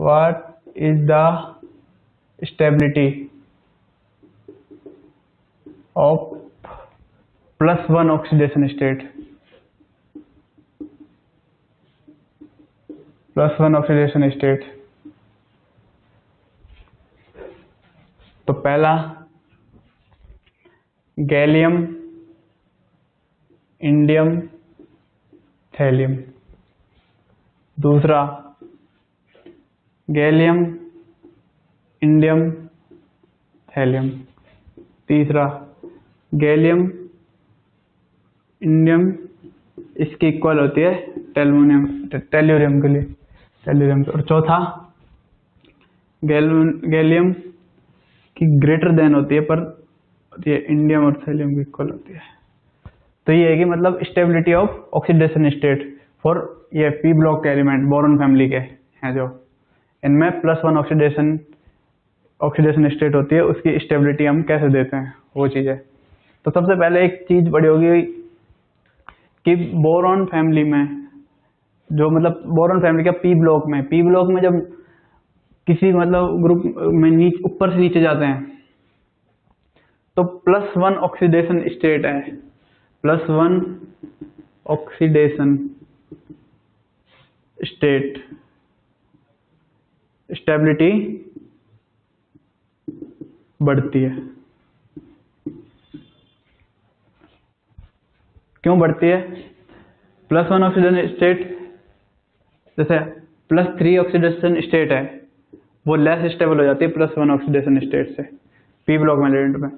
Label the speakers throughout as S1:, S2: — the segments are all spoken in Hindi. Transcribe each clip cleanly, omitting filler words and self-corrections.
S1: What is the stability of +1 oxidation state? +1 oxidation state. तो पहला गैलियम, इंडियम, थैलियम। दूसरा गैलियम, इंडियम, थैलियम। तीसरा गैलियम, इंडियम, इसकी इक्वल होती है टेल्यूरियम के लिए, टेल्यूरियम। और चौथा गैलियम की ग्रेटर देन होती है, पर ये इंडियम और थैलियम की इक्वल होती है। तो ये है कि मतलब stability of oxidation state for ये पी ब्लॉक के एलिमेंट बोरॉन फैमिली के हैं जो इनमें +1 ऑक्सीडेशन स्टेट होती है, उसकी स्टेबिलिटी हम कैसे देते हैं वो चीज़ है। तो सबसे पहले एक चीज बड़ी होगी कि बोरॉन फैमिली में जो मतलब बोरॉन फैमिली का पी ब्लॉक में जब किसी मतलब ग्रुप में ऊपर से नीचे जाते हैं तो +1 ऑक्सीडेशन स्टेट है, +1 ऑक्सीडेशन स्टेट स्टेबिलिटी बढ़ती है। क्यों बढ़ती है? +1 ऑक्सीडेशन स्टेट जैसे +3 ऑक्सीडेशन स्टेट है वो लेस स्टेबल हो जाती है +1 ऑक्सीडेशन स्टेट से पी ब्लॉक में एलिमेंट में।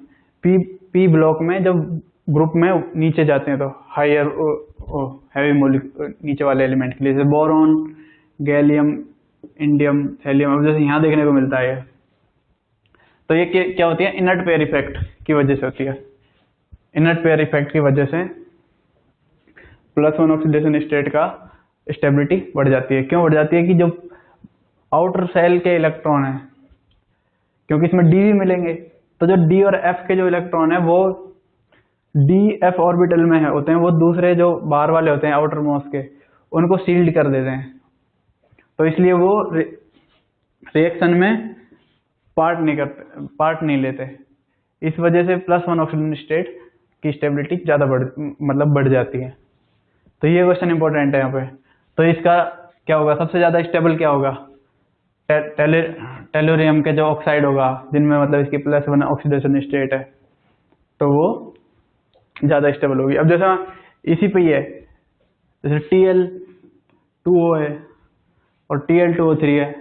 S1: पी ब्लॉक में जब ग्रुप में नीचे जाते हैं तो हायर हैवी मॉलिक्यूल नीचे वाले एलिमेंट के लिए, जैसे बोरॉन, गैलियम, इंडियम, थैलियम, अब जैसे यहाँ देखने को मिलता है। तो ये क्या होती है? इनर्ट पेयर इफेक्ट की वजह से होती है। इनर्ट पेयर इफेक्ट की वजह से +1 ऑक्सीडेशन स्टेट का स्टेबिलिटी बढ़ जाती है। क्यों बढ़ जाती है? कि जो आउटर सेल के इलेक्ट्रॉन है, क्योंकि इसमें डी भी मिलेंगे, तो जो डी और एफ के जो इलेक्ट्रॉन है वो डी एफ ऑर्बिटल में होते हैं, वो दूसरे जो बाहर वाले होते हैं आउटर मोस्ट के उनको सील्ड कर देते हैं। तो इसलिए वो रिएक्शन में पार्ट नहीं लेते। इस वजह से +1 ऑक्सीडेशन स्टेट की स्टेबिलिटी ज़्यादा बढ़ जाती है। तो ये क्वेश्चन इंपॉर्टेंट है यहाँ पे। तो इसका क्या होगा? सबसे ज़्यादा स्टेबल क्या होगा? टेल्यूरियम के जो ऑक्साइड होगा जिनमें मतलब इसकी +1 ऑक्सीडेशन स्टेट है, तो वो ज़्यादा स्टेबल होगी। अब जैसे इसी पे ही है, जैसे Tl2O है और Tl2O3 है,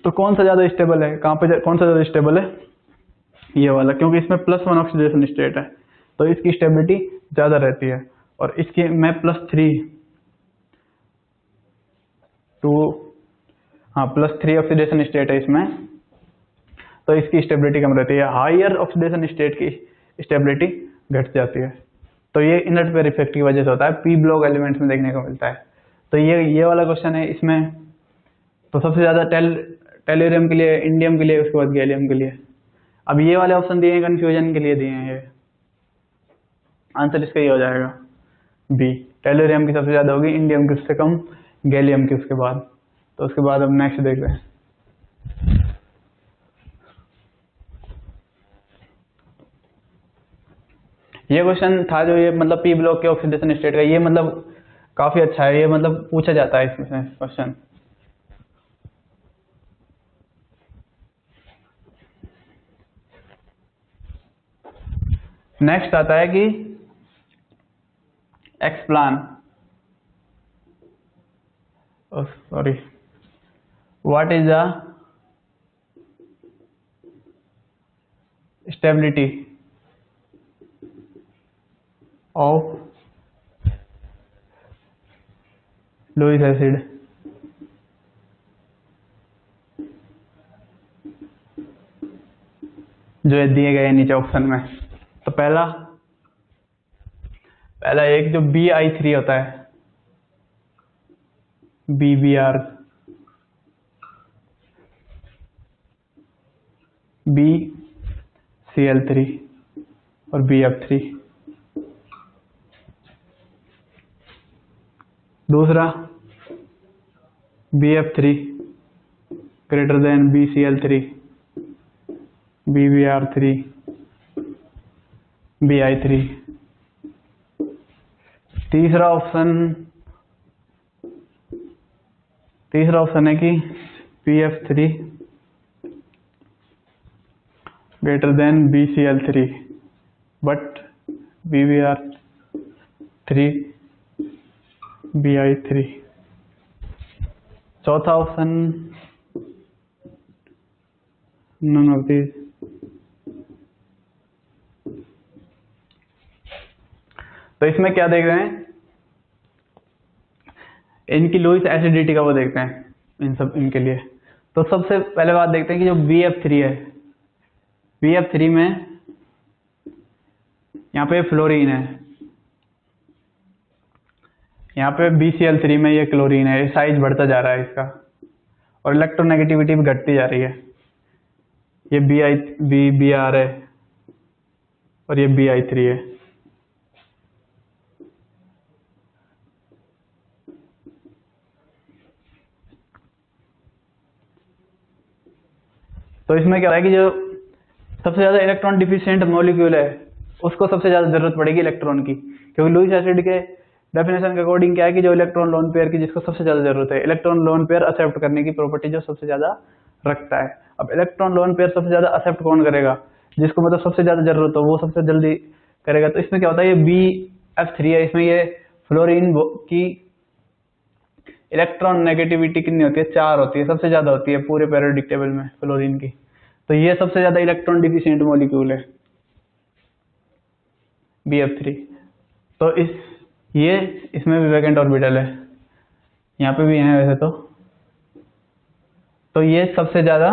S1: तो कौन सा ज़्यादा स्टेबल है? कौन सा ज़्यादा स्टेबल है? ये वाला, क्योंकि इसमें +1 ऑक्सीडेशन स्टेट है तो इसकी स्टेबिलिटी ज़्यादा रहती है। और इसके में +3 ऑक्सीडेशन स्टेट है इसमें, तो इसकी स्टेबिलिटी कम रहती है। हायर ऑक्सीडेशन स्टेट की स्टेबिलिटी घट जाती है। तो ये इनर्ट पेयर इफेक्ट की वजह से होता है, पी ब्लॉक एलिमेंट्स में देखने को मिलता है। तो ये वाला क्वेश्चन है इसमें। तो सबसे ज़्यादा टेल्यूरियम के लिए, इंडियम के लिए, उसके बाद गैलियम के लिए। अब ये वाले ऑप्शन दिए हैं कंफ्यूजन के लिए दिए हैं। ये आंसर इसका ही हो जाएगा बी। टेल्यूरियम की सबसे ज़्यादा होगी, इंडियम की उससे कम, गैलियम की उसके बाद। तो उसके बाद अब नेक्स्ट देखते हैं। ये क्वेश्चन था जो ये मतलब पी ब्लॉक के ऑक्सीडेशन स्टेट का, ये मतलब काफी अच्छा है, ये मतलब पूछा जाता है इसमें क्वेश्चन। नेक्स्ट आता है कि explain, what is the stability of Lewis acid जो दिए गए नीचे ऑप्शन में। तो पहला एक जो Bi3 होता है, BBr, BCl3 और BF3। दूसरा BF3 greater than BCl3, BBr3, BI3। तीसरा ऑप्शन है कि PF3 greater than BCl3 but BBr3, BI3। चौथा ऑप्शन none of these। तो इसमें क्या देख रहे हैं, इनकी लुईस एसिडिटी का वो देखते हैं इनके लिए। तो सबसे पहले बात देखते हैं कि जो BF3 है, BF3 में यहाँ पे फ्लोरीन है, यहाँ पे BCl3 में ये क्लोरीन है, साइज बढ़ता जा रहा है इसका और इलेक्ट्रोनेगेटिविटी भी घटती जा रही है। ये BR है और ये BI3 है। तो इसमें क्या है कि जो सबसे ज्यादा इलेक्ट्रॉन डिफिशिएंट मॉलिक्यूल है उसको सबसे ज्यादा जरूरत पड़ेगी इलेक्ट्रॉन की, क्योंकि लुईस एसिड के डेफिनेशन के अकॉर्डिंग क्या है कि जो इलेक्ट्रॉन लोन पेयर की जिसको सबसे ज्यादा जरूरत है, इलेक्ट्रॉन लोन पेयर एक्सेप्ट करने की प्रॉपर्टी जो सबसे ज्यादा रखता है। अब इलेक्ट्रॉन लोन पेयर सबसे ज्यादा एक्सेप्ट कौन करेगा, जिसको मतलब सबसे ज्यादा जरूरत हो वो सबसे जल्दी करेगा। तो इसमें क्या होता है, ये BF3 है, इसमें ये फ्लोरीन की इलेक्ट्रॉन नेगेटिविटी कितनी होती है, 4 होती है, सबसे ज्यादा होती है पूरे पीरियोडिक टेबल में फ्लोरीन की। तो ये सबसे ज्यादा इलेक्ट्रॉन डिफिशिएंट मॉलिक्यूल है BF3। तो इसमें भी वैकेंट ऑर्बिटल है, यहाँ पे भी है वैसे तो ये सबसे ज्यादा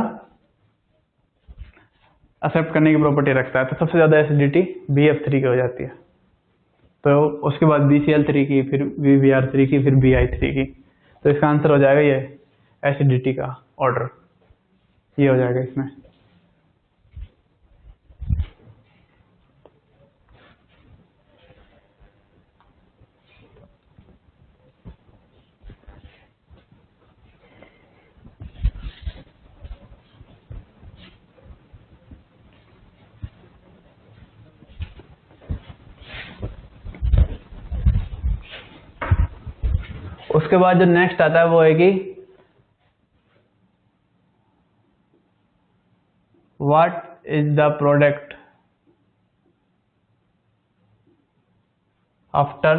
S1: एक्सेप्ट करने की प्रॉपर्टी रखता है। तो सबसे ज्यादा एसिडिटी BF3 की हो जाती है, तो उसके बाद BCl3 की, फिर BBr3 की, फिर BI3 की। तो इसका आंसर हो जाएगा ये एसिडिटी का ऑर्डर, ये हो जाएगा इसमें। उसके बाद जो नेक्स्ट आता है वो है कि what is the product after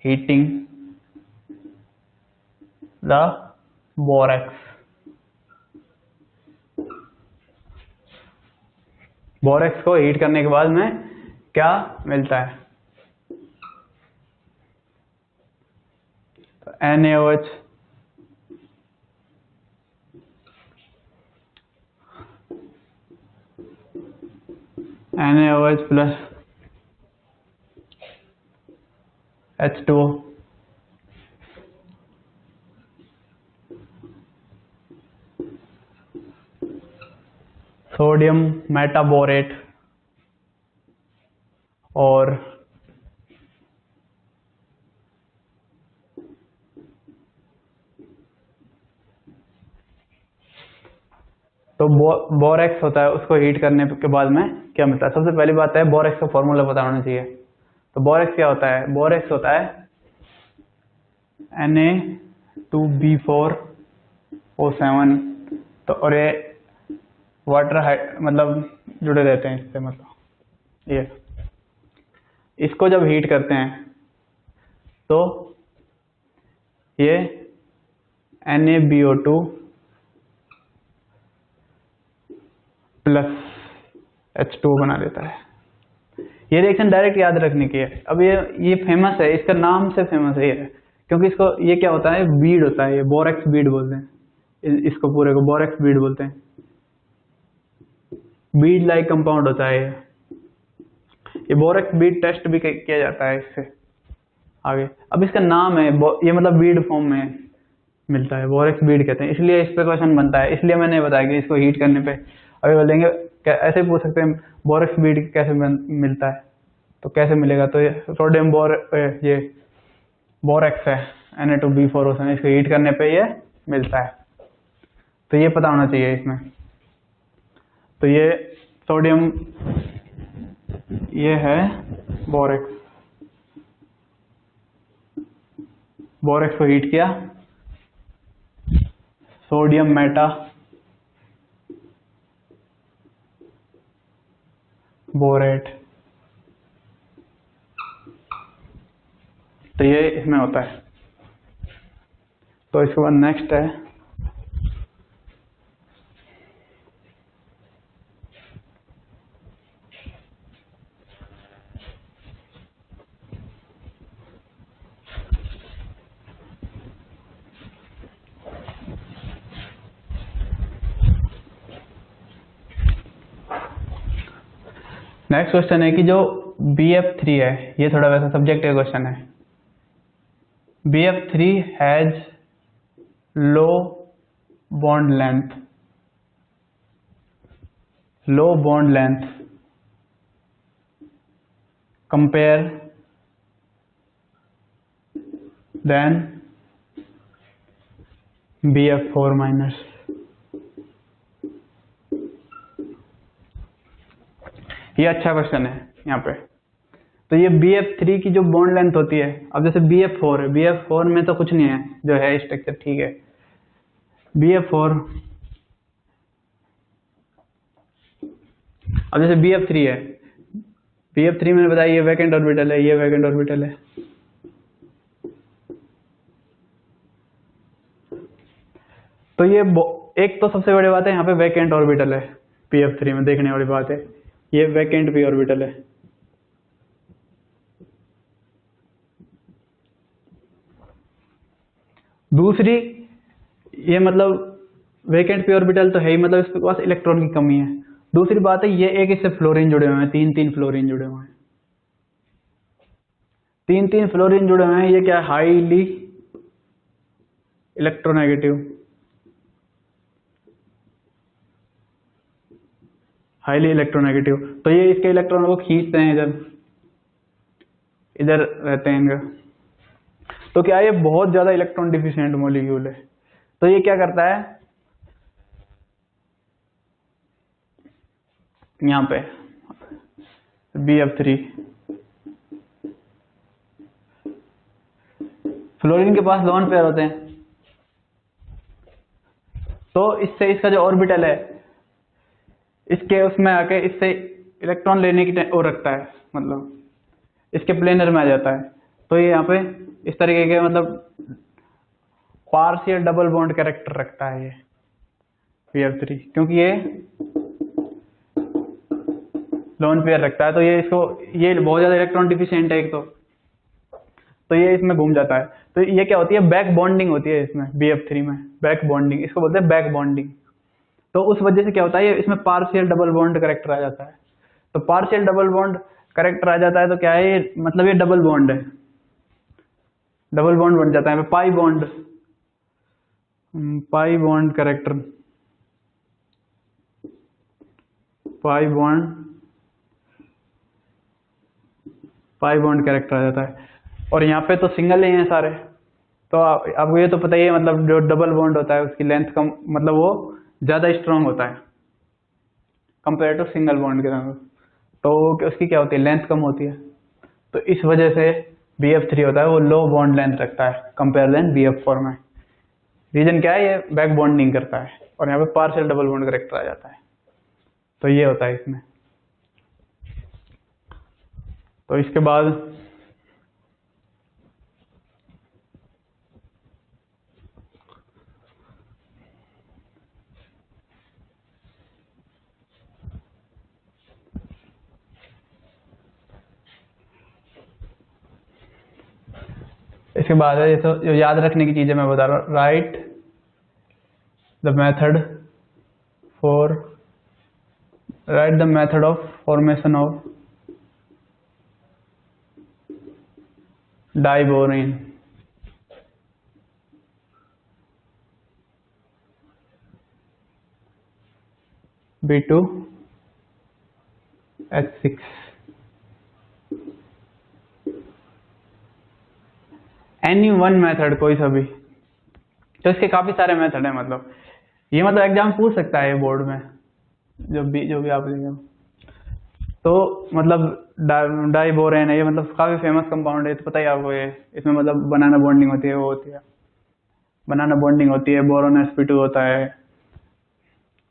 S1: heating the borax. Borax को हीट करने के बाद में क्या मिलता है, तो NaOH plus H2O, sodium metaborate और तो बोरेक्स होता है, उसको हीट करने के बाद में क्या मिलता है। सबसे पहली बात है बोरेक्स का फॉर्मूला पता होना चाहिए। तो बोरेक्स क्या होता है, बोरेक्स होता है Na2B4O7। तो और ये वाटर मतलब जुड़े रहते हैं इससे, मतलब ये इसको जब हीट करते हैं तो ये NaBO2 प्लस H2O बना देता है। ये रिएक्शन डायरेक्ट याद रखने की है। अब ये फेमस है, इसका नाम से फेमस है ये, क्योंकि इसको ये क्या होता है, बीड होता है, ये बोरेक्स बीड बोलते हैं इसको, पूरे को बोरेक्स बीड बोलते हैं। बीड लाइक कंपाउंड होता है ये बोरेक्स बीड टेस्ट भी किया जाता है इससे आगे। अब इसका नाम है ये मतलब बीड फॉर्म में मिलता है, बोरेक्स बीड कहते हैं, इसलिए इस पे क्वेश्चन बनता है। इसलिए मैंने बताया कि इसको हीट करने पे अभी बोलेंगे, ऐसे पूछ सकते हैं बोरेक्स बीड कैसे मिलता है, तो कैसे मिलेगा, तो ये सोडियम ये बोरेक्स है Na2B4O7, इसको हीट करने पे ये मिलता है। तो ये पता होना चाहिए इसमें। तो ये सोडियम, ये है बोरेक्स। बोरेक्स को हीट किया, सोडियम मेटा बोरेट, तो ये इसमें होता है। तो इसके बाद नेक्स्ट है नेक्स्ट क्वेश्चन है कि जो BF3 है, ये थोड़ा वैसा सब्जेक्टिव क्वेश्चन है। BF3 has low bond length, low bond length compare then BF4 minus. ये अच्छा क्वेश्चन है यहाँ पे। तो ये BF3 की जो बॉन्ड लेंथ होती है, अब जैसे BF4 है, BF4 में तो कुछ नहीं है, जो है स्ट्रक्चर ठीक है। BF4, अब जैसे BF3 है, BF3 मैंने बताया ये वैकेंट ऑर्बिटल है, ये वैकेंट ऑर्बिटल है। तो ये एक तो सबसे बड़ी बात है यहाँ पे वैकेंट ऑर्बिटल है, BF3 में देखने वाली बात है, ये वैकेंट p ऑर्बिटल है। दूसरी, ये मतलब वैकेंट p ऑर्बिटल तो है ही, मतलब इसके पास इलेक्ट्रॉन की कमी है। दूसरी बात है ये एक इससे फ्लोरीन जुड़े हुए हैं, तीन फ्लोरीन जुड़े हुए हैं, तीन फ्लोरीन जुड़े हुए हैं। ये क्या है, हाईली इलेक्ट्रोनेगेटिव, हाईली इलेक्ट्रोनेगेटिव। तो ये इसके इलेक्ट्रॉनों को खींचते हैं, इधर रहते हैं इनका। तो क्या ये बहुत ज्यादा इलेक्ट्रॉन डिफिशिएंट मॉलिक्यूल है। तो ये क्या करता है, यहाँ पे BF3, फ्लोरीन के पास लोन पेयर होते हैं, तो इससे इसका जो ऑर्बिटल है, इसके उसमें आके इससे इलेक्ट्रॉन लेने की वो रखता है, मतलब इसके प्लेनर में आ जाता है। तो ये यहाँ पे इस तरीके के मतलब पार्शियल डबल बॉन्ड कैरेक्टर रखता है ये BF3, क्योंकि ये लोन पेयर रखता है। तो ये इसको, ये बहुत ज्यादा इलेक्ट्रॉन डिफिशिएंट है एक तो ये इसमें घूम जाता है। तो ये क्या होती है, बैक बॉन्डिंग होती है इसमें, BF3 में बैक बॉन्डिंग, इसको बोलते हैं बैक बॉन्डिंग। तो उस वजह से क्या होता है, इसमें पार्शियल डबल बॉन्ड कैरेक्टर आ जाता है। तो पार्शियल डबल बॉन्ड कैरेक्टर आ जाता है तो क्या है ये, मतलब ये डबल बॉन्ड है, डबल बॉन्ड बन जाता है, pi bond, pi bond character, pi bond character आ जाता है। और यहाँ पे तो सिंगल ही हैं सारे। तो आपको ये तो पता ही है, मतलब जो डबल बॉन्ड होता है उसकी लेंथ कम, मतलब वो ज्यादा स्ट्रांग होता है कंपेयर टू सिंगल बॉन्ड के साथ। तो उसकी क्या होती है, लेंथ कम होती है। तो इस वजह से BF3 होता है वो लो बॉन्ड लेंथ रखता है कंपेयर देन BF4 में। रीजन क्या है, ये बैक बॉन्डिंग करता है और यहाँ पे पार्शियल डबल बॉन्ड कैरेक्टर आ जाता है। तो ये होता है इसमें। तो इसके बाद है, ये तो जो याद रखने की चीजें मैं बता रहा हूँ। Write the method of formation of diborane. B2H6 any one method, कोई सा भी। तो इसके काफी सारे मेथड है, मतलब ये मतलब एग्जाम पूछ सकता है ये बोर्ड में, जो भी आप लेंगे। तो मतलब डाइबोरेन है ये, मतलब काफी फेमस कंपाउंड है, तो पता ही आपको ये। इसमें मतलब बनाना बॉन्डिंग होती है, वो होती है बनाना बॉन्डिंग होती है। बोरोन sp2 होता है,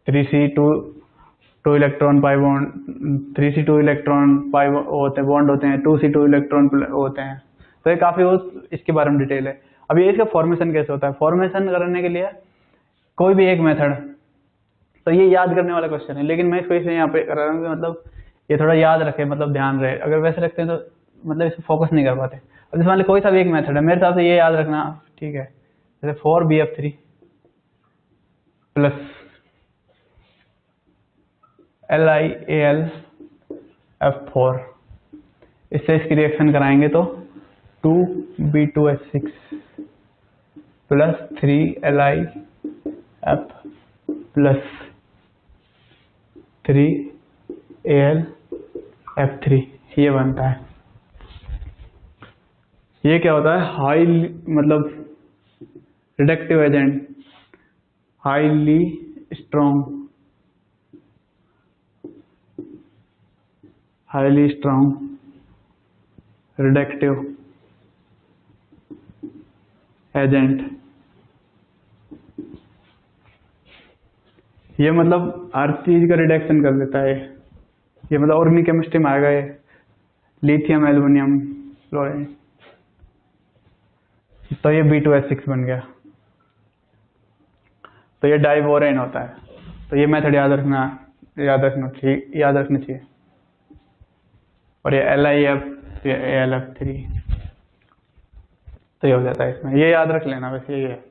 S1: 3c2 2 electron pi bond, 3c2 electron pi होते हैं, बॉन्ड होते हैं, 2c2 इलेक्ट्रॉन होते हैं। तो ये काफी इसके बारे में डिटेल है। अब ये इसका फॉर्मेशन कैसे होता है, फॉर्मेशन करने के लिए कोई भी एक मेथड, तो ये याद करने वाला क्वेश्चन है, लेकिन मैं इसको इसलिए यहाँ पे कर रहा हूँ कि मतलब ये थोड़ा याद रखे, मतलब ध्यान रहे। अगर वैसे रखते हैं तो मतलब इसको फोकस नहीं कर पाते। अब जैसे मान लो कोई सा भी एक मेथड है, मेरे हिसाब से ये याद रखना ठीक है। जैसे 4BF3 प्लस LiAlF4, इससे इसकी रिएक्शन कराएंगे तो 2B2H6 plus 3LiF plus 3AlF3 ये बनता है। ये क्या होता है, हाई मतलब reductive agent, highly strong reductive agent. ये मतलब हर चीज का रिडक्शन कर देता है ये, मतलब ऑर्गेनिक केमिस्ट्री में आएगा ये। लिथियम एल्युमिनियम फ्लोराइड, तो ये B2H6 बन गया। तो ये डाइबोरेन होता है। तो ये मेथड याद रखना चाहिए। और ये LiF, ये AlF3, तो ये हो जाता है इसमें। ये याद रख लेना, वैसे ये है।